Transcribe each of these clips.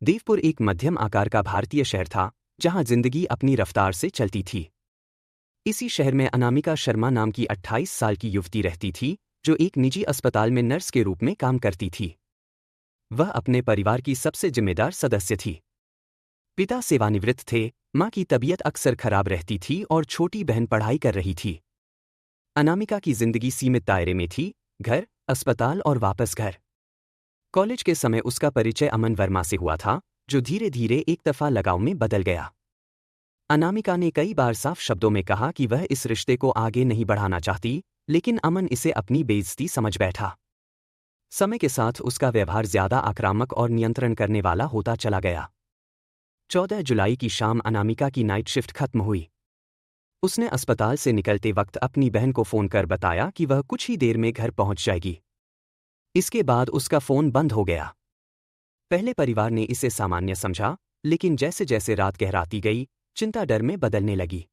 देवपुर एक मध्यम आकार का भारतीय शहर था, जहां जिंदगी अपनी रफ्तार से चलती थी। इसी शहर में अनामिका शर्मा नाम की 28 साल की युवती रहती थी, जो एक निजी अस्पताल में नर्स के रूप में काम करती थी। वह अपने परिवार की सबसे जिम्मेदार सदस्य थी। पिता सेवानिवृत्त थे, मां की तबीयत अक्सर खराब रहती थी और छोटी बहन पढ़ाई कर रही थी। अनामिका की जिंदगी सीमित दायरे में थी, घर, अस्पताल और वापस घर। कॉलेज के समय उसका परिचय अमन वर्मा से हुआ था, जो धीरे धीरे एक दफा लगाव में बदल गया। अनामिका ने कई बार साफ शब्दों में कहा कि वह इस रिश्ते को आगे नहीं बढ़ाना चाहती, लेकिन अमन इसे अपनी बेइज्जती समझ बैठा। समय के साथ उसका व्यवहार ज्यादा आक्रामक और नियंत्रण करने वाला होता चला गया। 14 जुलाई की शाम अनामिका की नाइट शिफ्ट खत्म हुई। उसने अस्पताल से निकलते वक्त अपनी बहन को फोन कर बताया कि वह कुछ ही देर में घर पहुंच जाएगी। इसके बाद उसका फोन बंद हो गया। पहले परिवार ने इसे सामान्य समझा, लेकिन जैसे जैसे रात गहराती गई, चिंता डर में बदलने लगी।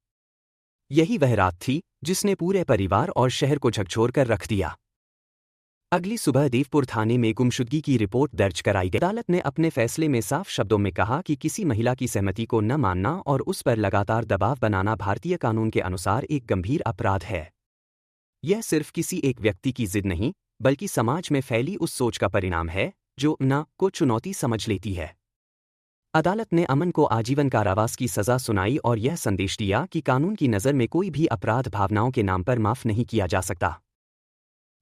यही वह रात थी जिसने पूरे परिवार और शहर को झकझोर कर रख दिया। अगली सुबह देवपुर थाने में गुमशुदगी की रिपोर्ट दर्ज कराई गई। अदालत ने अपने फैसले में साफ शब्दों में कहा कि किसी महिला की सहमति को न मानना और उस पर लगातार दबाव बनाना भारतीय कानून के अनुसार एक गंभीर अपराध है। यह सिर्फ किसी एक व्यक्ति की जिद नहीं, बल्कि समाज में फैली उस सोच का परिणाम है जो न को चुनौती समझ लेती है। अदालत ने अमन को आजीवन कारावास की सजा सुनाई और यह संदेश दिया कि कानून की नज़र में कोई भी अपराध भावनाओं के नाम पर माफ नहीं किया जा सकता।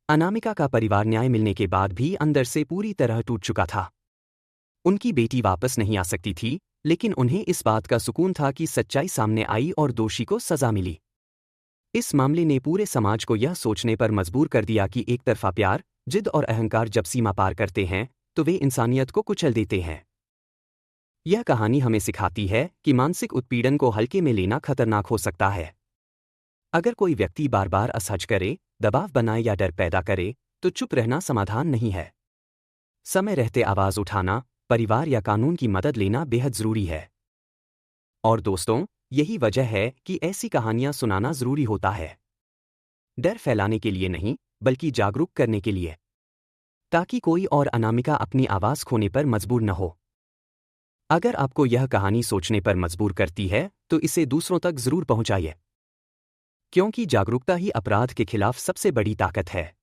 अनामिका का परिवार न्याय मिलने के बाद भी अंदर से पूरी तरह टूट चुका था। उनकी बेटी वापस नहीं आ सकती थी, लेकिन उन्हें इस बात का सुकून था कि सच्चाई सामने आई और दोषी को सजा मिली। इस मामले ने पूरे समाज को यह सोचने पर मजबूर कर दिया कि एक तरफा प्यार, जिद और अहंकार जब सीमा पार करते हैं, तो वे इंसानियत को कुचल देते हैं। यह कहानी हमें सिखाती है कि मानसिक उत्पीड़न को हल्के में लेना खतरनाक हो सकता है। अगर कोई व्यक्ति बार बार असहज करे, दबाव बनाए या डर पैदा करे, तो चुप रहना समाधान नहीं है। समय रहते आवाज उठाना, परिवार या कानून की मदद लेना बेहद जरूरी है। और दोस्तों, यही वजह है कि ऐसी कहानियां सुनाना जरूरी होता है। डर फैलाने के लिए नहीं, बल्कि जागरूक करने के लिए, ताकि कोई और अनामिका अपनी आवाज खोने पर मजबूर न हो। अगर आपको यह कहानी सोचने पर मजबूर करती है, तो इसे दूसरों तक जरूर पहुंचाइए, क्योंकि जागरूकता ही अपराध के खिलाफ सबसे बड़ी ताकत है।